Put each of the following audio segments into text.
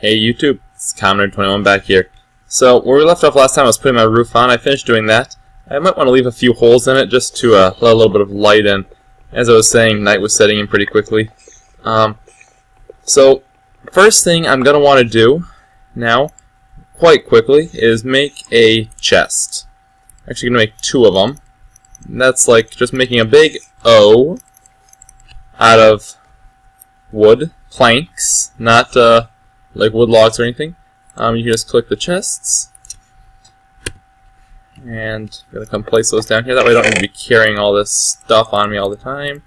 Hey YouTube, it's Comnerd21 back here. So, where we left off last time I was putting my roof on. I finished doing that. I might want to leave a few holes in it just to let a little bit of light in. As I was saying, night was setting in pretty quickly. So, first thing I'm going to want to do now, quite quickly, is make a chest. Actually going to make two of them. And that's like just making a big O out of wood planks, not like wood logs or anything. You can just click the chests, and I'm going to come place those down here. That way I don't need to be carrying all this stuff on me all the time.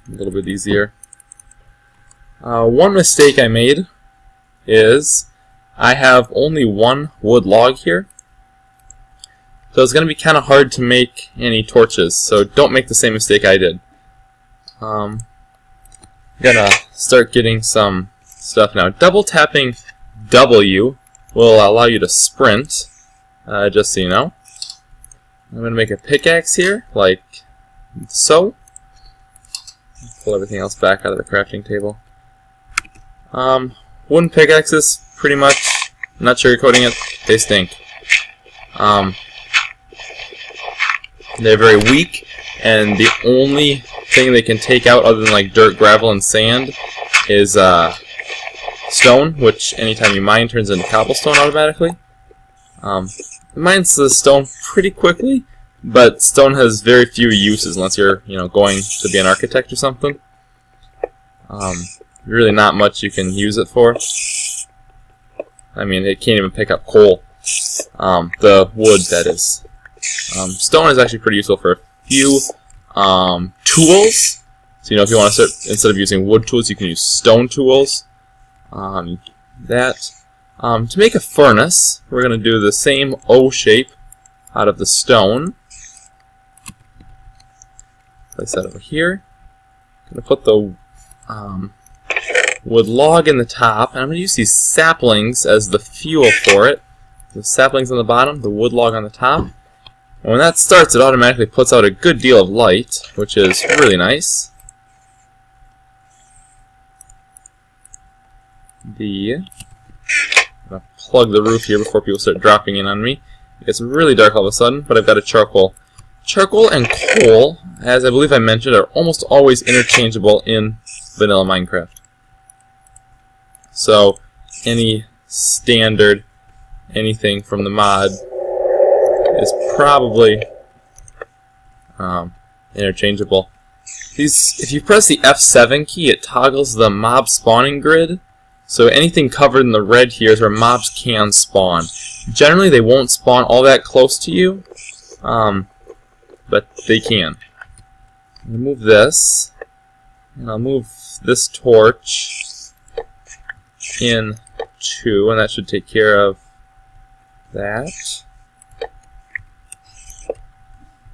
A little bit easier. One mistake I made is I have only one wood log here. So it's going to be kind of hard to make any torches, so don't make the same mistake I did. I'm gonna start getting some stuff now. Double tapping W will allow you to sprint, just so you know. I'm gonna make a pickaxe here, like so. Pull everything else back out of the crafting table. Wooden pickaxes, pretty much, not sugarcoating it, they stink. They're very weak, and the only thing they can take out other than like dirt, gravel, and sand is stone, which anytime you mine turns into cobblestone automatically. It mines the stone pretty quickly, but stone has very few uses unless you're going to be an architect or something. Really not much you can use it for. I mean, it can't even pick up coal. The wood, that is. Stone is actually pretty useful for a few tools. So if you want to start, instead of using wood tools, you can use stone tools. To make a furnace, we're going to do the same O shape out of the stone. Place that over here. I'm going to put the wood log in the top, and I'm going to use these saplings as the fuel for it. The saplings on the bottom, the wood log on the top. And when that starts, it automatically puts out a good deal of light, which is really nice. I'm going to plug the roof here before people start dropping in on me. It gets really dark all of a sudden, but I've got a charcoal. Charcoal and coal, as I believe I mentioned, are almost always interchangeable in vanilla Minecraft. So, any standard, anything from the mod is probably interchangeable. If you press the F7 key, it toggles the mob spawning grid. So anything covered in the red here is where mobs can spawn. Generally, they won't spawn all that close to you, but they can. I'm going to move this, and I'll move this torch in 2, and that should take care of that.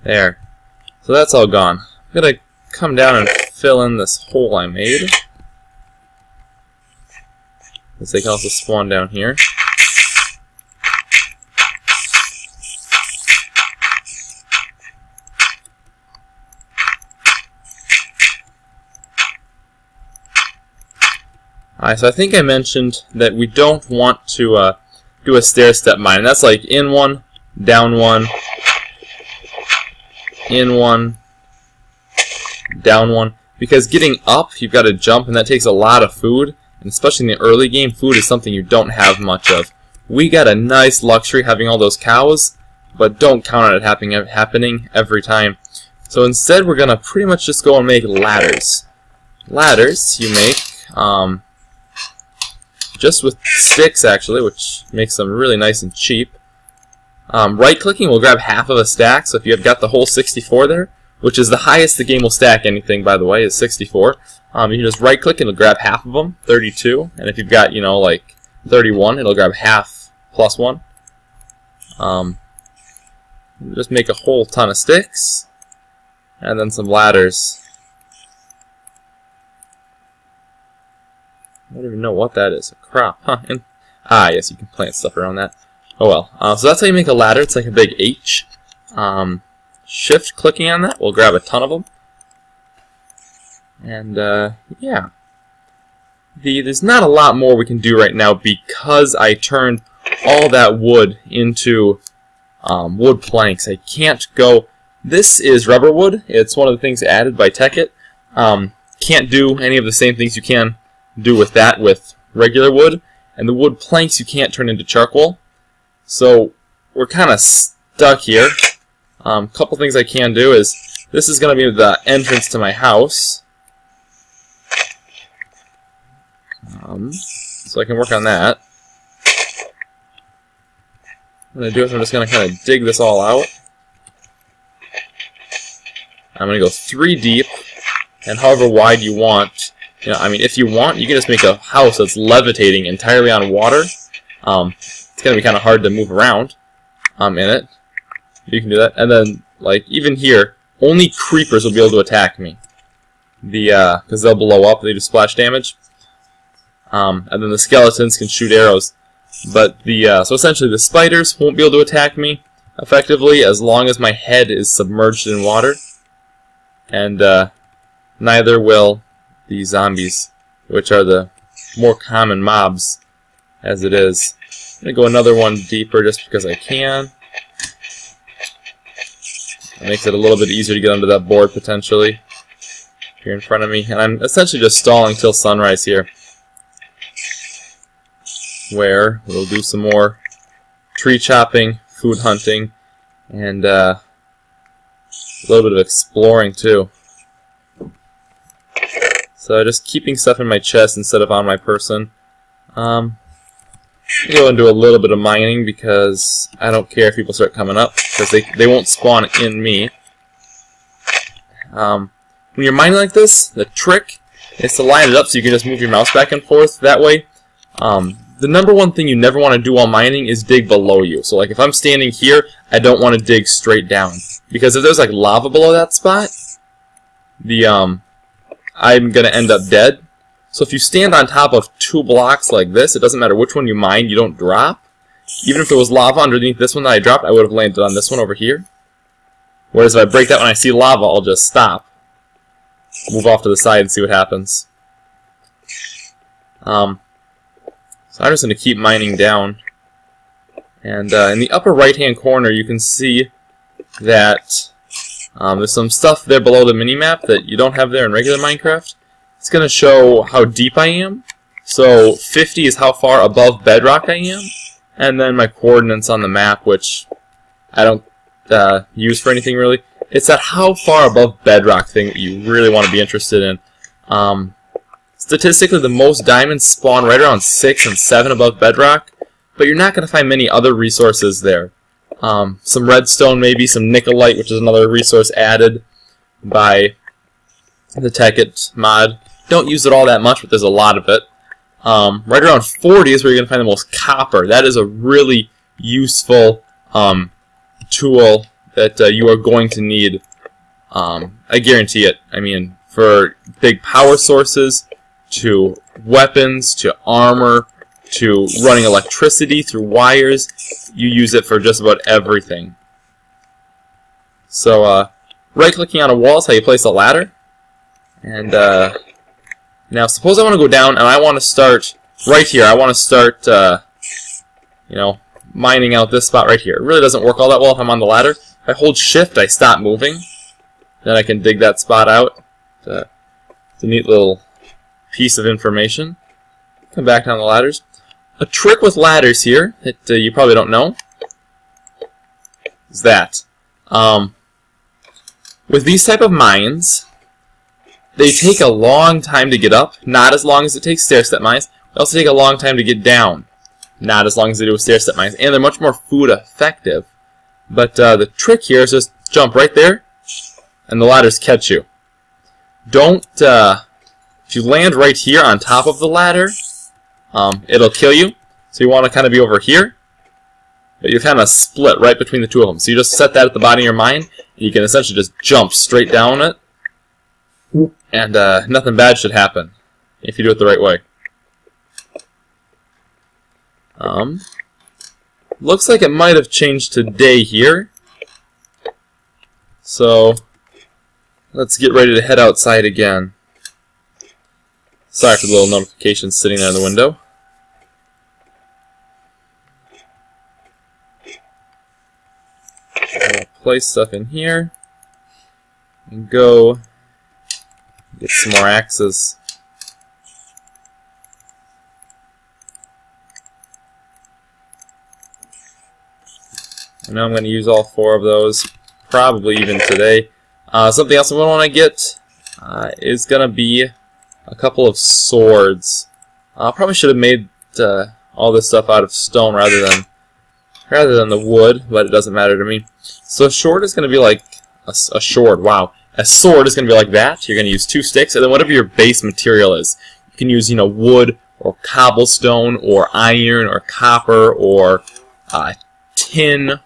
There. So that's all gone. I'm going to come down and fill in this hole I made. They can also spawn down here. Alright, so I think I mentioned that we don't want to do a stair-step mine. And that's like in one, down one, in one, down one. Because getting up, you've got to jump, and that takes a lot of food. And especially in the early game, food is something you don't have much of. We got a nice luxury having all those cows, but don't count on it happening every time. So instead, we're going to pretty much just go and make ladders. Ladders you make just with sticks, actually, which makes them really nice and cheap. Right-clicking will grab half of a stack, so if you have got the whole 64 there, which is the highest the game will stack anything, by the way, is 64. You can just right-click and it'll grab half of them, 32. And if you've got, like 31, it'll grab half plus 1. Just make a whole ton of sticks, and then some ladders. I don't even know what that is. A crop, huh? Yes, you can plant stuff around that. Oh well. So that's how you make a ladder. It's like a big H. Shift clicking on that will grab a ton of them. And, yeah. there's not a lot more we can do right now because I turned all that wood into wood planks. I can't go... This is rubber wood. It's one of the things added by Tekkit. Can't do any of the same things you can do with that with regular wood. And the wood planks you can't turn into charcoal. So we're kind of stuck here. Couple things I can do is, this is going to be the entrance to my house. So I can work on that. What I'm going to do is I'm just going to kind of dig this all out. I'm going to go 3 deep, and however wide you want. You know, I mean, if you want, you can just make a house that's levitating entirely on water. It's going to be kind of hard to move around in it. You can do that. And then, like, even here, only creepers will be able to attack me. Because they'll blow up, they do splash damage. And then the skeletons can shoot arrows. But so essentially the spiders won't be able to attack me effectively as long as my head is submerged in water. And neither will the zombies, which are the more common mobs as it is. I'm going to go another one deeper just because I can. It makes it a little bit easier to get under that board potentially here in front of me. And I'm essentially just stalling till sunrise here, where we'll do some more tree chopping, food hunting, and a little bit of exploring too. So just keeping stuff in my chest instead of on my person. I'll go and do a little bit of mining because I don't care if people start coming up because they won't spawn in me. When you're mining like this, the trick is to line it up so you can just move your mouse back and forth that way. The number one thing you never want to do while mining is dig below you. So like if I'm standing here, I don't want to dig straight down. Because if there's like lava below that spot, I'm going to end up dead. So if you stand on top of 2 blocks like this, it doesn't matter which one you mine, you don't drop. Even if there was lava underneath this one that I dropped, I would have landed on this one over here. Whereas if I break that when I see lava, I'll just stop. Move off to the side and see what happens. So I'm just going to keep mining down. And in the upper right-hand corner, you can see that there's some stuff there below the minimap that you don't have there in regular Minecraft. It's going to show how deep I am. So 50 is how far above bedrock I am. And then my coordinates on the map, which I don't use for anything really. It's that how far above bedrock thing that you really want to be interested in. Statistically, the most diamonds spawn right around 6 and 7 above bedrock. But you're not going to find many other resources there. Some redstone maybe, some nickelite, which is another resource added by the Tekkit mod. Don't use it all that much, but there's a lot of it. Right around 40 is where you're going to find the most copper. That is a really useful tool that you are going to need. I guarantee it. I mean, for big power sources, to weapons, to armor, to running electricity through wires, you use it for just about everything. So, right-clicking on a wall is how you place a ladder. And, now suppose I want to go down and I want to start right here. I want to start, you know, mining out this spot right here. It really doesn't work all that well if I'm on the ladder. If I hold shift, I stop moving. Then I can dig that spot out. It's a neat little piece of information. Come back down the ladders. A trick with ladders here that you probably don't know is that with these type of mines, they take a long time to get up, not as long as it takes stair-step mines. They also take a long time to get down, not as long as they do with stair-step mines. And they're much more food effective. But the trick here is just jump right there, and the ladders catch you. Don't, if you land right here on top of the ladder, it'll kill you. So you want to kind of be over here, but you're kind of split right between the two of them. So you just set that at the bottom of your mine, and you can essentially just jump straight down it. And nothing bad should happen if you do it the right way. Looks like it might have changed to day here. So let's get ready to head outside again. Sorry for the little notifications sitting there in the window. I'll place stuff in here and go get some more axes. I know I'm going to use all 4 of those, probably even today. Something else I'm going to want to get is going to be a couple of swords. I probably should have made all this stuff out of stone rather than the wood, but it doesn't matter to me. So a sword is going to be like a sword. Wow, a sword is going to be like that. You're going to use 2 sticks, and then whatever your base material is, you can use wood or cobblestone or iron or copper or tin.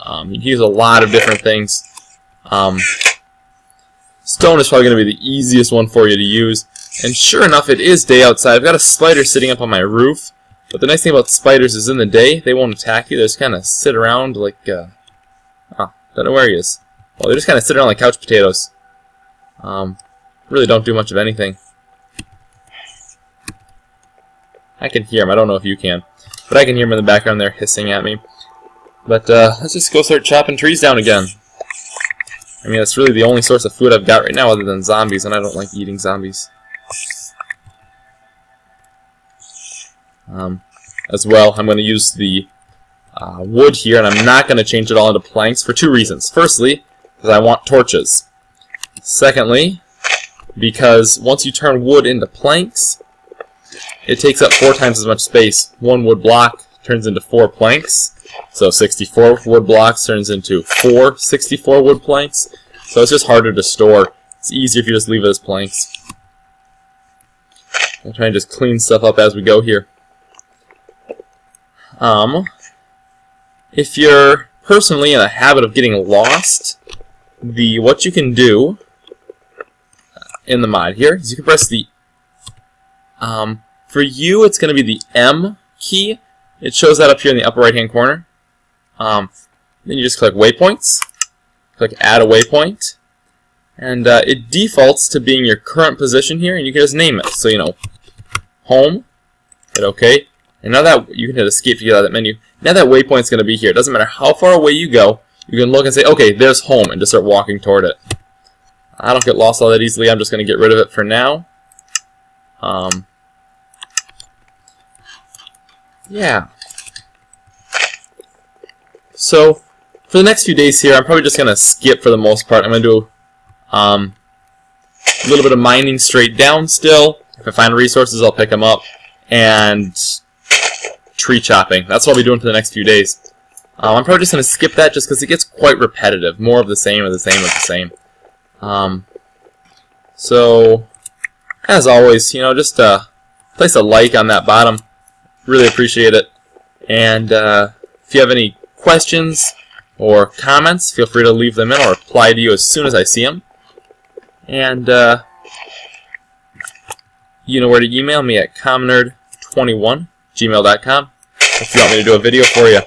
You can use a lot of different things. Stone is probably going to be the easiest one for you to use. And sure enough, it is day outside. I've got a spider sitting up on my roof. But the nice thing about spiders is in the day, they won't attack you. They just kind of sit around like... don't know where he is. Well, they just kind of sit around like couch potatoes. Really don't do much of anything. I can hear him. I don't know if you can. But I can hear him in the background there hissing at me. But let's just go start chopping trees down again. I mean, that's really the only source of food I've got right now other than zombies, and I don't like eating zombies. As well, I'm going to use the wood here, and I'm not going to change it all into planks for 2 reasons. Firstly, because I want torches. Secondly, because once you turn wood into planks, it takes up 4 times as much space. 1 wood block turns into 4 planks. So 64 wood blocks turns into 4 64 wood planks. So it's just harder to store. It's easier if you just leave it as planks. I'll try and just clean stuff up as we go here. If you're personally in a habit of getting lost, what you can do in the mod here is you can press the for you it's going to be the M key. It shows that up here in the upper right hand corner. Then you just click waypoints, click add a waypoint, and it defaults to being your current position here, and you can just name it. So home, hit OK, and now that you can hit escape to get out of that menu. Now that waypoint's going to be here. It doesn't matter how far away you go, you can look and say, okay, there's home, and just start walking toward it. I don't get lost all that easily. I'm just going to get rid of it for now. Yeah. So, for the next few days here, I'm probably just going to skip for the most part. I'm going to do a little bit of mining straight down still. If I find resources, I'll pick them up. And tree chopping. That's what I'll be doing for the next few days. I'm probably just going to skip that just because it gets quite repetitive. More of the same of the same of the same. So, as always, just place a like on that bottom. Really appreciate it. And if you have any questions or comments, feel free to leave them in. I'll reply to you as soon as I see them. And you know where to email me at comnerd21@gmail.com if you want me to do a video for you.